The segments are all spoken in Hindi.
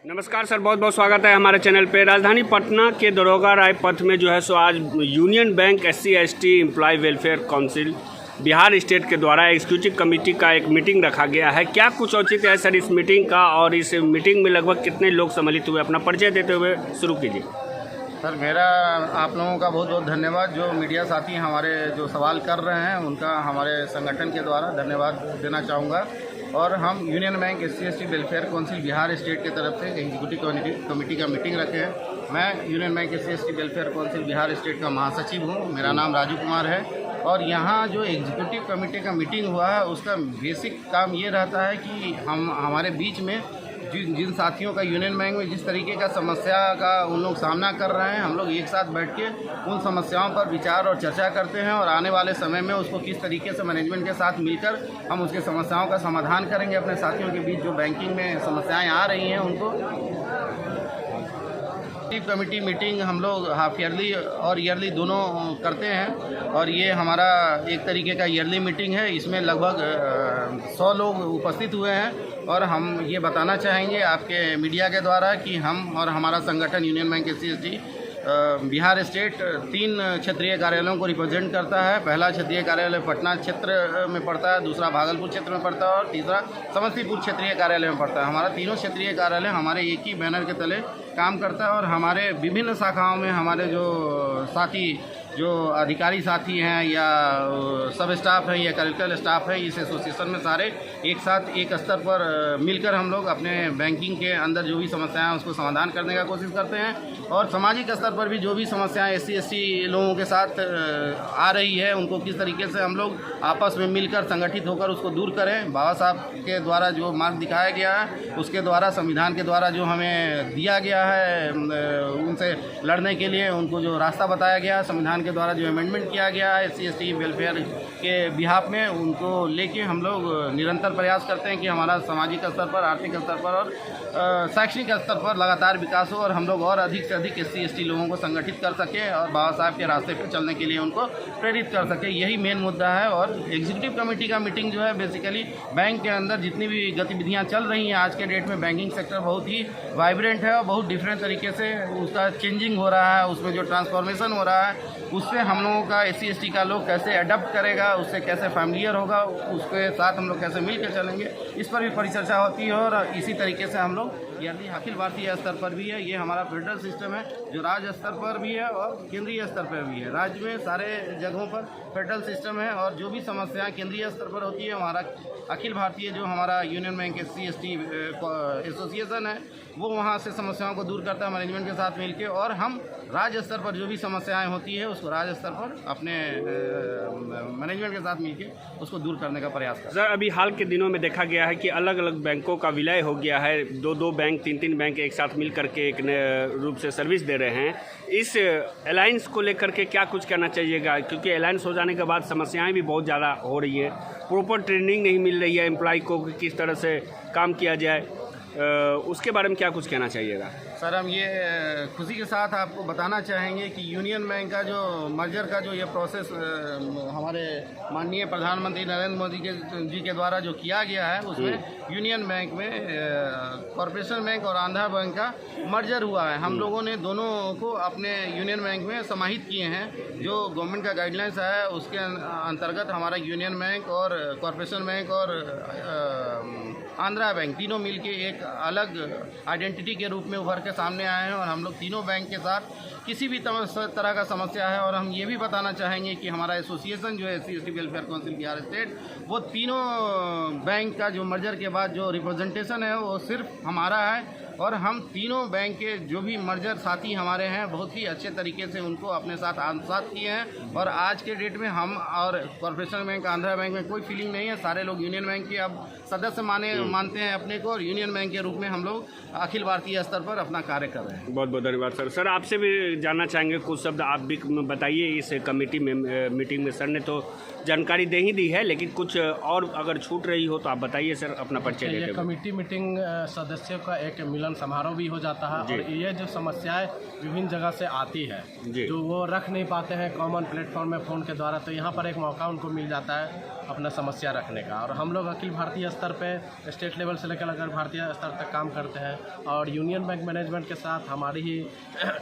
नमस्कार सर, बहुत बहुत स्वागत है हमारे चैनल पे। राजधानी पटना के दरोगा राय पथ में जो है सो आज union bank SC/ST employ welfare council Bihar state के द्वारा एग्जीक्यूटिव कमेटी का एक मीटिंग रखा गया है। क्या कुछ औचित्य है सर इस मीटिंग का, और इस मीटिंग में लगभग कितने लोग सम्मिलित हुए? अपना परिचय देते हुए शुरू कीजिए। सर, मेरा आप लोगों का बहुत बहुत धन्यवाद। जो मीडिया साथी हमारे जो सवाल कर रहे हैं उनका हमारे संगठन के द्वारा धन्यवाद देना चाहूँगा। और हम union bank SC/ST welfare council Bihar state की तरफ से एग्जीक्यूटिव कमेटी का मीटिंग रखे हैं। मैं union bank SC/ST welfare council Bihar state का महासचिव हूँ। मेरा नाम राजू कुमार है। और यहाँ जो एग्जीक्यूटिव कमेटी का मीटिंग हुआ है उसका बेसिक काम ये रहता है कि हमारे बीच में जिन साथियों का यूनियन बैंक में जिस तरीके का समस्या का उन लोग सामना कर रहे हैं, हम लोग एक साथ बैठ के उन समस्याओं पर विचार और चर्चा करते हैं और आने वाले समय में उसको किस तरीके से मैनेजमेंट के साथ मिलकर हम उसके समस्याओं का समाधान करेंगे। अपने साथियों के बीच जो बैंकिंग में समस्याएं आ रही हैं उनको कमेटी मीटिंग हम लोग हाफ ईयरली और ईयरली दोनों करते हैं। और ये हमारा एक तरीके का ईयरली मीटिंग है। इसमें लगभग 100 लोग उपस्थित हुए हैं। और हम ये बताना चाहेंगे आपके मीडिया के द्वारा कि हम और हमारा संगठन union bank SC/ST Bihar state 3 क्षेत्रीय कार्यालयों को रिप्रेजेंट करता है। पहला क्षेत्रीय कार्यालय पटना क्षेत्र में पड़ता है, दूसरा भागलपुर क्षेत्र में पड़ता है और तीसरा समस्तीपुर क्षेत्रीय कार्यालय में पड़ता है। हमारा तीनों क्षेत्रीय कार्यालय हमारे एक ही बैनर के तले काम करता है। और हमारे विभिन्न शाखाओं में हमारे जो साथी जो अधिकारी साथी हैं या सब स्टाफ हैं या कलेक्टर स्टाफ है, इस एसोसिएशन में सारे एक साथ एक स्तर पर मिलकर हम लोग अपने बैंकिंग के अंदर जो भी समस्याएं हैं उसको समाधान करने का कोशिश करते हैं। और सामाजिक स्तर पर भी जो भी समस्याएं SC/ST लोगों के साथ आ रही है उनको किस तरीके से हम लोग आपस में मिलकर संगठित होकर उसको दूर करें। बाबा साहब के द्वारा जो मार्ग दिखाया गया है उसके द्वारा, संविधान के द्वारा जो हमें दिया गया है उनसे लड़ने के लिए, उनको जो रास्ता बताया गया संविधान के द्वारा, जो अमेंडमेंट किया गया है SC/ST वेलफेयर के बिहाफ में, उनको लेके हम लोग निरंतर प्रयास करते हैं कि हमारा सामाजिक स्तर पर, आर्थिक स्तर पर और शैक्षणिक स्तर पर लगातार विकास हो और हम लोग और अधिक से अधिक SC/ST लोगों को संगठित कर सके और बाबा साहब के रास्ते पर चलने के लिए उनको प्रेरित कर सके। यही मेन मुद्दा है। और एग्जीक्यूटिव कमेटी का मीटिंग जो है बेसिकली बैंक के अंदर जितनी भी गतिविधियाँ चल रही हैं आज के डेट में, बैंकिंग सेक्टर बहुत ही वाइब्रेंट है और बहुत डिफरेंट तरीके से उसका चेंजिंग हो रहा है, उसमें जो ट्रांसफॉर्मेशन हो रहा है उससे हम लोगों का SC/ST का लोग कैसे अडप्ट करेगा, उससे कैसे फैमिलियर होगा, उसके साथ हम लोग कैसे मिल कर चलेंगे, इस पर भी परिचर्चा होती है। और इसी तरीके से हम लोग यानी अखिल भारतीय स्तर पर भी है। ये हमारा फेडरल सिस्टम है जो राज्य स्तर पर भी है और केंद्रीय स्तर पर भी है। राज्य में सारे जगहों पर फेडरल सिस्टम है और जो भी समस्याएं केंद्रीय स्तर पर होती है, हमारा अखिल भारतीय जो हमारा यूनियन बैंक SC/ST एसोसिएशन है वो वहाँ से समस्याओं को दूर करता है मैनेजमेंट के साथ मिलकर। और हम राज्य स्तर पर जो भी समस्याएं होती है उसको राज्य स्तर पर अपने मैनेजमेंट के साथ मिलकर उसको दूर करने का प्रयास करते हैं। सर, अभी हाल के दिनों में देखा गया है कि अलग अलग बैंकों का विलय हो गया है। 2-2 बैंक, 3-3 बैंक एक साथ मिल करके एक नए रूप से सर्विस दे रहे हैं। इस अलायंस को लेकर के क्या कुछ कहना चाहिएगा? क्योंकि अलायंस हो जाने के बाद समस्याएं भी बहुत ज़्यादा हो रही है, प्रॉपर ट्रेनिंग नहीं मिल रही है एम्प्लॉय को कि किस तरह से काम किया जाए, उसके बारे में क्या कुछ कहना चाहिएगा? सर, हम ये खुशी के साथ आपको बताना चाहेंगे कि यूनियन बैंक का जो मर्जर का जो ये प्रोसेस हमारे माननीय प्रधानमंत्री नरेंद्र मोदी जी के द्वारा जो किया गया है उसमें यूनियन बैंक में कॉरपोरेशन बैंक और आंध्रा बैंक का मर्जर हुआ है। हम लोगों ने दोनों को अपने यूनियन बैंक में समाहित किए हैं। जो गवर्नमेंट का गाइडलाइंस है उसके अंतर्गत हमारा यूनियन बैंक और कॉरपोरेशन बैंक और आंध्रा बैंक तीनों मिलके एक अलग आइडेंटिटी के रूप में उभर के सामने आए हैं। और हम लोग तीनों बैंक के साथ किसी भी तरह का समस्या है। और हम ये भी बताना चाहेंगे कि हमारा एसोसिएशन जो है SC/ST welfare council Bihar state, वो तीनों बैंक का जो मर्जर के बाद जो रिप्रेजेंटेशन है वो सिर्फ हमारा है। और हम तीनों बैंक के जो भी मर्जर साथी हमारे हैं बहुत ही अच्छे तरीके से उनको अपने साथ आत्मसात किए हैं। और आज के डेट में हम और कॉर्पोरेशन बैंक, आंध्रा बैंक में कोई फीलिंग नहीं है। सारे लोग यूनियन बैंक के अब सदस्य मानते हैं अपने को, और यूनियन बैंक के रूप में हम लोग अखिल भारतीय स्तर पर अपना कार्य कर रहे हैं। बहुत बहुत धन्यवाद सर। सर आपसे भी जानना चाहेंगे, कुछ शब्द आप भी बताइए। इस कमेटी में मीटिंग में सर ने तो जानकारी दे ही दी है, लेकिन कुछ और अगर छूट रही हो तो आप बताइए सर, अपना परिचय देते ये हुए। कमेटी मीटिंग सदस्यों का एक मिलन समारोह भी हो जाता है। और ये जो समस्याएं विभिन्न जगह से आती है जो वो रख नहीं पाते हैं कॉमन प्लेटफॉर्म में फ़ोन के द्वारा, तो यहाँ पर एक मौका उनको मिल जाता है अपना समस्या रखने का। और हम लोग अखिल भारतीय स्तर पे स्टेट लेवल से लेकर अगर भारतीय स्तर तक काम करते हैं, और यूनियन बैंक मैनेजमेंट के साथ हमारी ही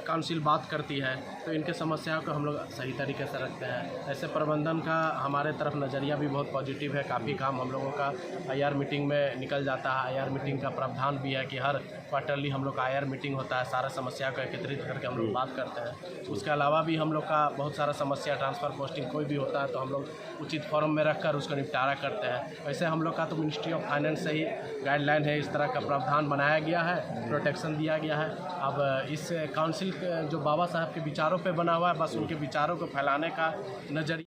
काउंसिल बात करती है, तो इनके समस्याओं को हम लोग सही तरीके से रखते हैं। ऐसे प्रबंधन का हमारे तरफ नज़रिया भी बहुत पॉजिटिव है। काफ़ी काम हम लोगों का IR मीटिंग में निकल जाता है। IR मीटिंग का प्रावधान भी है कि हर क्वार्टरली हम लोग का IR मीटिंग होता है, सारा समस्या को एकत्रित करके हम लोग बात करते हैं। उसके अलावा भी हम लोग का बहुत सारा समस्या, ट्रांसफ़र पोस्टिंग कोई भी होता है तो हम लोग उचित फॉर्म में रखकर उसका निपटारा करते हैं। वैसे हम लोग का तो मिनिस्ट्री ऑफ फाइनेंस से ही गाइडलाइन है, इस तरह का प्रावधान बनाया गया है, प्रोटेक्शन दिया गया है। अब इस काउंसिल जो बाबा साहब के विचारों पे बना हुआ है, बस उनके विचारों को फैलाने का नज़रिया